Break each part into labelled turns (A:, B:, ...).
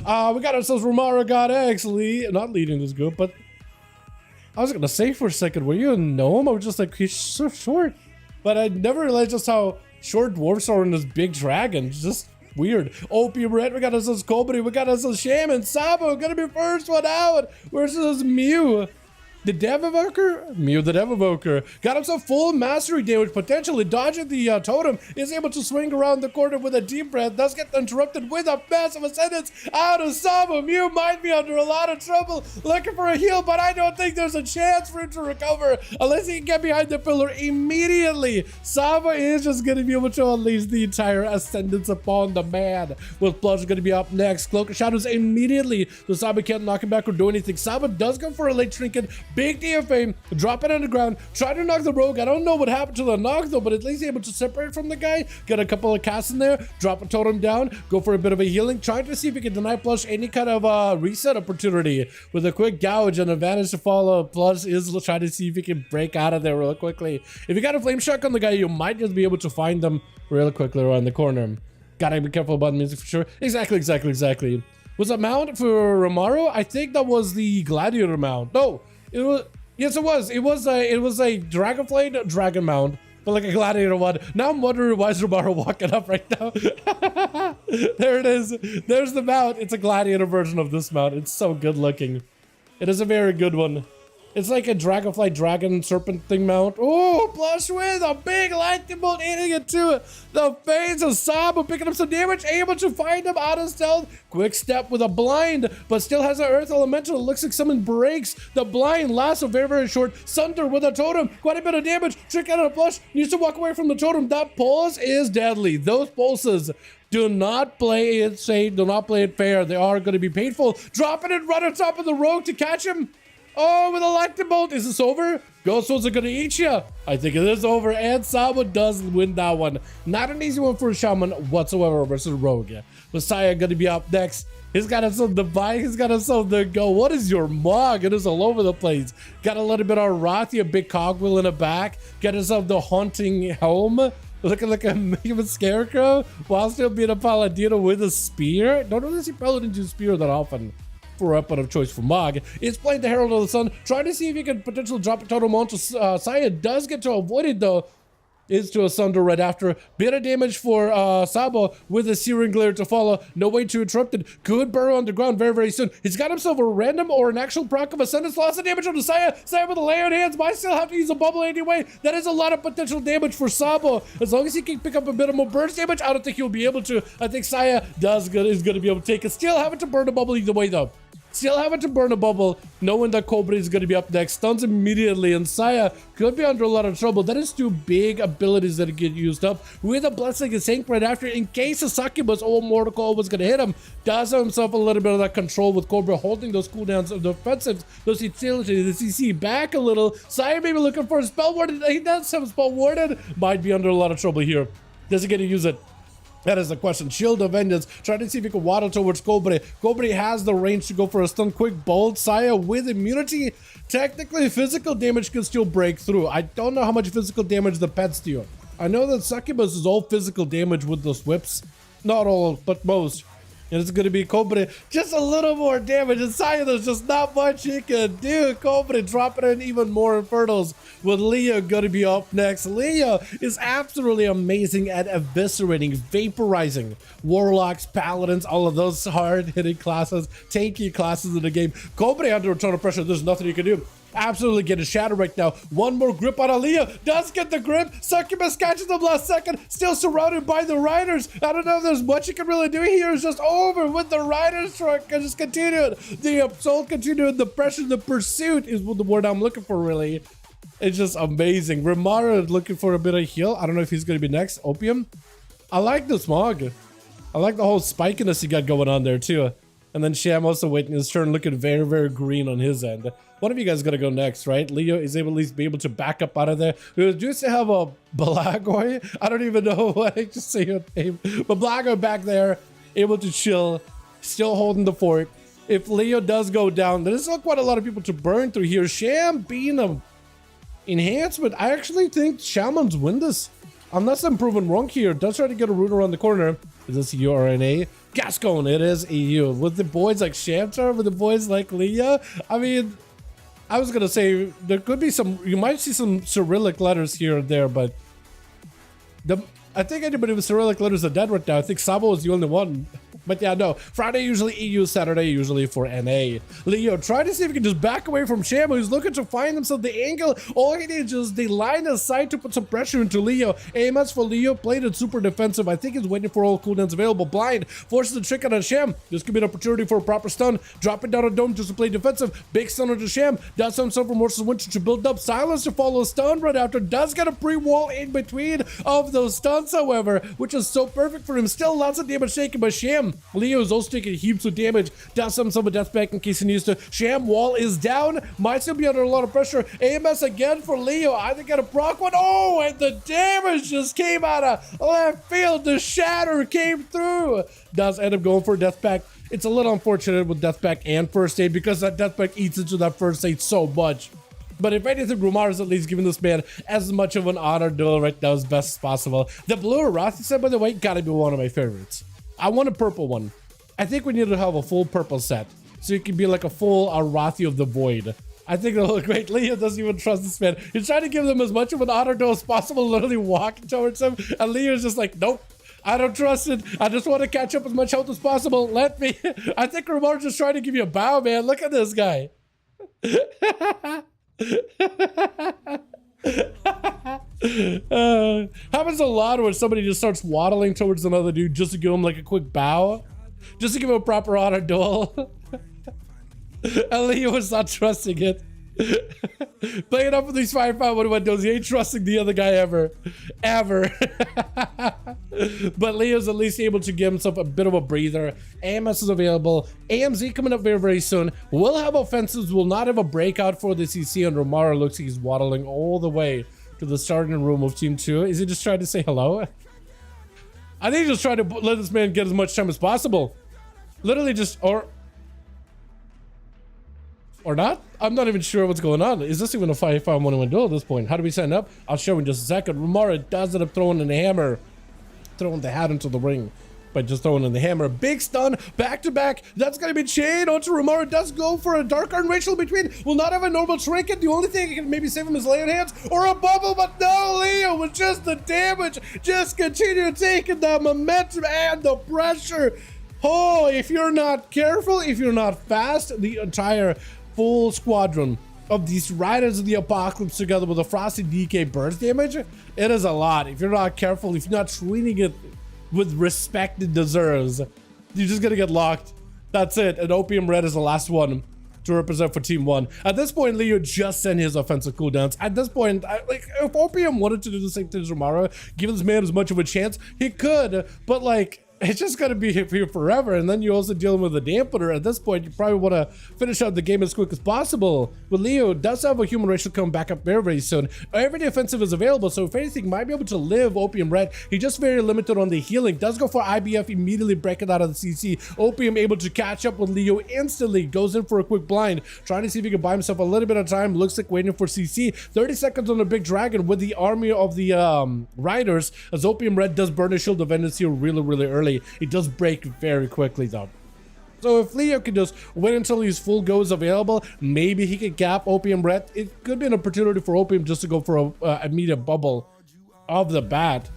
A: We got ourselves Romara God X, not leading this group, but I was gonna say for a second, were you a gnome? I was just like, he's so short. But I never realized just how short dwarves are in this big dragon. It's just weird. Opium Red, we got ourselves Kobri, we got ourselves Shaman, Sabo, gonna be first one out versus Mew. The Dev Evoker? Mew the Dev Evoker. Got himself full mastery damage, potentially dodging the totem, is able to swing around the corner with a deep breath, does get interrupted with a massive ascendance out of Sabo. Mew might be under a lot of trouble, looking for a heal, but I don't think there's a chance for him to recover unless he can get behind the pillar immediately. Sabo is just going to be able to unleash the entire ascendance upon the man. With Blush going to be up next. Cloak of Shadows immediately, so Sabo can't knock him back or do anything. Sabo does go for a late trinket. Big DFA, drop it on the ground, try to knock the rogue. I don't know what happened to the knock though, but at least able to separate from the guy. Get a couple of casts in there, drop a totem down, go for a bit of a healing, trying to see if he can deny Plush any kind of reset opportunity. With a quick gouge and advantage to follow, Plush is trying to see if he can break out of there real quickly. If you got a flame shock on the guy, you might just be able to find them real quickly around the corner. Gotta be careful about music for sure. Exactly. Was that mount for Romaro? I think that was the gladiator mount. No. It was, yes, it was. It was a Dragonflight dragon mount, but like a gladiator one. Now I'm wondering why is Romaro walking up right now. There it is. There's the mount. It's a gladiator version of this mount. It's so good looking. It is a very good one. It's like a Dragonflight dragon serpent thing mount. Oh, Blush with a big lightning bolt hitting it to the face of Sabo, picking up some damage, able to find him out of stealth. Quick step with a blind, but still has an earth elemental. It looks like someone breaks the blind. Lasso very short. Sunder with a totem, quite a bit of damage. Trick out of Blush, needs to walk away from the totem. That pulse is deadly. Those pulses, do not play it safe, do not play it fair. They are going to be painful. Dropping it right on top of the rogue to catch him. Oh, with a lightning bolt. Is this over? Ghost Souls are gonna eat you. I think it is over, and Sabo does win that one. Not an easy one for a Shaman whatsoever versus Rogue. Messiah gonna be up next. He's got himself the bike, he's got himself the go. What is your mug? It is all over the place. Got a little bit of Rathi, a big cogwheel in the back. Got himself the haunting helm. Looking like a human scarecrow while still being a paladino with a spear. Don't really see paladins use spear that often. For weapon of choice for Mog. Is playing the Herald of the Sun, trying to see if he can potentially drop a totem onto Saya. Does get to avoid it though. Is to asunder right after. Bit of damage for Sabo with a Searing Glare to follow. No way to interrupt it. Good burrow on the ground very soon. He's got himself a random or an actual proc of Ascendance. Lots of damage on the Saya. Saya with a lay on hands. Might still have to use a bubble anyway. That is a lot of potential damage for Sabo. As long as he can pick up a bit of more burst damage, I don't think he'll be able to. I think Saya is going to be able to take it. Still having to burn a bubble either way though. Still having to burn a bubble, knowing that Cobra is going to be up next. Stuns immediately, and Saya could be under a lot of trouble. That is two big abilities that get used up. With a Blessing and Sink right after, in case a Succubus or Mortal Call was going to hit him, does have himself a little bit of that control with Cobra holding those cooldowns of the offensives, those utilities, the CC back a little. Saya maybe looking for a spell warded. He does have a spell warded. Might be under a lot of trouble here. Does he get to use it? That is the question. Shield of Vengeance. Trying to see if he can waddle towards Kobri. Kobri has the range to go for a stun quick bolt. Saya with immunity. Technically, physical damage can still break through. I don't know how much physical damage the pets deal. I know that Succubus is all physical damage with those whips. Not all, but most. And it's going to be Kobri. Just a little more damage. And Saya, there's just not much he can do. Kobri dropping in even more Infernals. With Leo going to be up next. Leo is absolutely amazing at eviscerating, vaporizing Warlocks, Paladins, all of those hard-hitting classes, tanky classes in the game. Kobri under a ton of pressure. There's nothing you can do. Absolutely get a shatter right now. One more grip on Leo. Does get the grip. Succubus catches him last second. Still surrounded by the Riders. I don't know if there's much you can really do here. It's just over with the Riders truck. And just continued. The assault continued. The pressure, the pursuit is the word I'm looking for, really. It's just amazing. Ramara looking for a bit of heal. I don't know if he's going to be next. Opium. I like the Smog. I like the whole spikiness he got going on there, too. And then Sham also waiting his turn, looking very, very green on his end. One of you guys gonna go next, right? Leo is able to at least be able to back up out of there. We used to have a Blagoy. I don't even know what I just say your name. But Blagoy back there, able to chill, still holding the fort. If Leo does go down, there's still quite a lot of people to burn through here. Sham being a enhancement. I actually think Shamans win this. Unless I'm proven wrong here, does try to get a route around the corner. Is this EU or NA? Gascon, it is EU. With the boys like Shamtar, with the boys like Leah. I mean, I was gonna say there could be some, you might see some Cyrillic letters here and there, but I think anybody with Cyrillic letters are dead right now. I think Sabo is the only one. But yeah, no. Friday usually EU, Saturday usually for NA. Leo, try to see if you can just back away from Shamu. He's looking to find himself the angle. All he needs is the line of sight to put some pressure into Leo. AMS for Leo, played it super defensive. I think he's waiting for all cooldowns available. Blind, forces the trick on Sham. This could be an opportunity for a proper stun. Dropping down a dome just to play defensive. Big stun onto Sham. Does himself from Morses Winter to build up. Silence to follow stun right after. Does get a pre-wall in between of those stuns, however, which is so perfect for him. Still lots of damage taken by Sham. Leo is also taking heaps of damage. Does himself a death back in case he needs to. Sham wall is down. Might still be under a lot of pressure. AMS again for Leo. I think got a proc one. Oh, and the damage just came out of left field. The shatter came through. Does end up going for a death pack. It's a little unfortunate with death pack and first aid because that death pack eats into that first aid so much. But if anything, Rumar is at least giving this man as much of an honor duel right now as best as possible. The blue Arathi set, by the way, gotta be one of my favorites. I want a purple one. I think we need to have a full purple set. So it can be like a full Arathi of the Void. I think it'll look great. Leo doesn't even trust this man. He's trying to give them as much of an honor duel as possible, literally walking towards him. And Leo's just like, nope. I don't trust it. I just want to catch up as much health as possible. Let me. I think Rumar's just trying to give you a bow, man. Look at this guy. Happens a lot when somebody just starts waddling towards another dude just to give him like a quick bow, just to give him a proper honor duel. And Leo was not trusting it. Playing up with these 5v5 1v1 Duels, he ain't trusting the other guy ever. But Leo's at least able to give himself a bit of a breather. AMS is available. AMZ coming up very, very soon. Will have offensives, will not have a breakout for the CC, and Romaro looks like he's waddling all the way to the starting room of Team 2. Is he just trying to say hello? I think he's just trying to let this man get as much time as possible. Literally just, or not? I'm not even sure what's going on. Is this even a 5v5 1v1 duel at this point? How do we sign up? I'll show in just a second. Romara does end up throwing in the hammer. Throwing the hat into the ring by just throwing in the hammer. Big stun, back to back. That's gonna be chain onto Romara. Does go for a dark iron racial between. Will not have a normal trinket. The only thing that can maybe save him is Leon hands or a bubble, but no, Leo with just the damage. Just continue taking the momentum and the pressure. Oh, if you're not careful, if you're not fast, the entire full squadron of these Riders of the Apocalypse together with a Frosty DK burst damage, it is a lot. If you're not careful, if you're not treating it with respect it deserves, you're just gonna get locked. That's it. And Opium Red is the last one to represent for Team 1. At this point, Leo just sent his offensive cooldowns. At this point, like, if Opium wanted to do the same thing as Romaro, give this man as much of a chance, he could, but like, it's just gonna be here forever, and then you're also dealing with a dampener. At this point, you probably want to finish out the game as quick as possible. But Leo does have a human racial come back up very, very soon. Every offensive is available, so if anything, might be able to live Opium Red. He's just very limited on the healing. Does go for IBF, immediately breaking out of the CC. Opium able to catch up with Leo instantly. Goes in for a quick blind, trying to see if he can buy himself a little bit of time. Looks like waiting for CC. 30 seconds on the big dragon with the army of the riders, as Opium Red does burn his shield of vengeance here really, really early. It does break very quickly though. So if Leo can just wait until his full go is available, maybe he can gap Opium Red. It could be an opportunity for Opium just to go for a immediate bubble of the bat.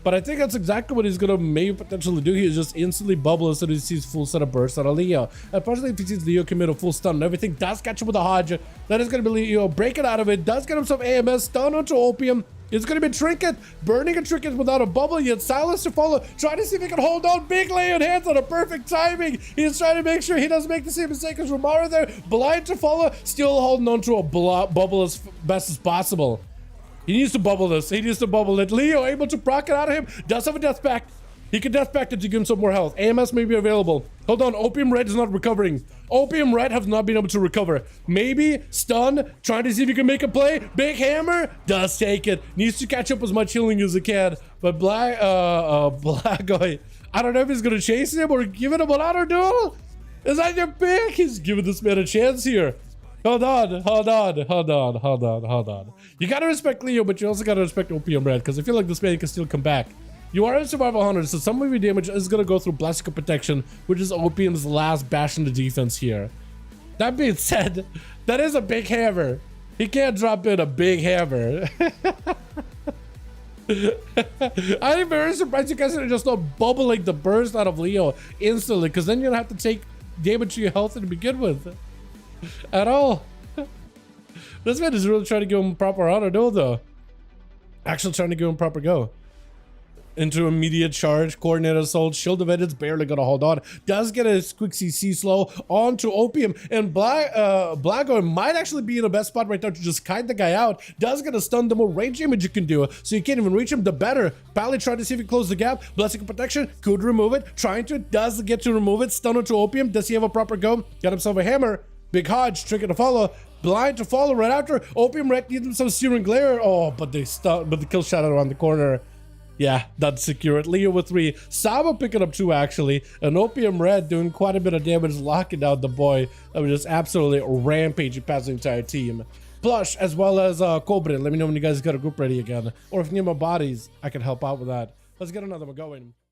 A: But I think that's exactly what he's gonna maybe potentially do. He just instantly bubble as soon as he sees full set of bursts out of Leo. Especially if he sees Leo commit a full stun and everything. Does catch him with a Hodge. That is gonna be Leo breaking out of it. Does get himself AMS, stun onto Opium. It's gonna be Trinket, burning a Trinket without a bubble yet. Silence to follow, trying to see if he can hold on. Big Leon hands on a perfect timing. He's trying to make sure he doesn't make the same mistake as Romaro there. Blind to follow, still holding on to a bubble as best as possible. He needs to bubble this. He needs to bubble it. Leo able to proc it out of him. Does have a death pact. He can death pact it to give him some more health. AMS may be available. Hold on, Opium Red is not recovering. Opium Red has not been able to recover. Maybe stun, trying to see if he can make a play. Big hammer, does take it. Needs to catch up as much healing as he can. But Blagoy, I don't know if he's gonna chase him or give it him an honor duel. Is that your pick? He's giving this man a chance here. Hold on. You gotta respect Leo, but you also gotta respect Opium Red, because I feel like this man can still come back. You are a survival hunter, so some of your damage is gonna go through Blessing of Protection, which is Opium's last bash in the defense here. That being said, that is a big hammer. He can't drop in a big hammer. I'm very surprised you guys are just not bubbling the burst out of Leo instantly, because then you'll have to take damage to your health to begin with. At all. This man is really trying to give him proper auto duel though. Actually trying to give him proper go. Into immediate charge, coordinated assault, shield of it's barely gonna hold on. Does get a quick CC slow onto Opium, and Blago might actually be in the best spot right now to just kite the guy out. Does get a stun, the more range damage you can do, so you can't even reach him, the better. Pally trying to see if he closes the gap. Blessing of Protection, could remove it, trying to, does get to remove it. Stun onto Opium, does he have a proper go? Got himself a hammer. Big Hodge, trigger to follow, blind to follow right after. Opium Red needs him some Searing Glare. Oh, but they stun, but the kill shot around the corner. Yeah, that's secure. Leo with 3. Saba picking up 2 actually. And Opium Red doing quite a bit of damage, locking down the boy. I mean, just absolutely rampaging past the entire team. Plush as well as Cobra. Let me know when you guys got a group ready again. Or if you need more bodies, I can help out with that. Let's get another one going.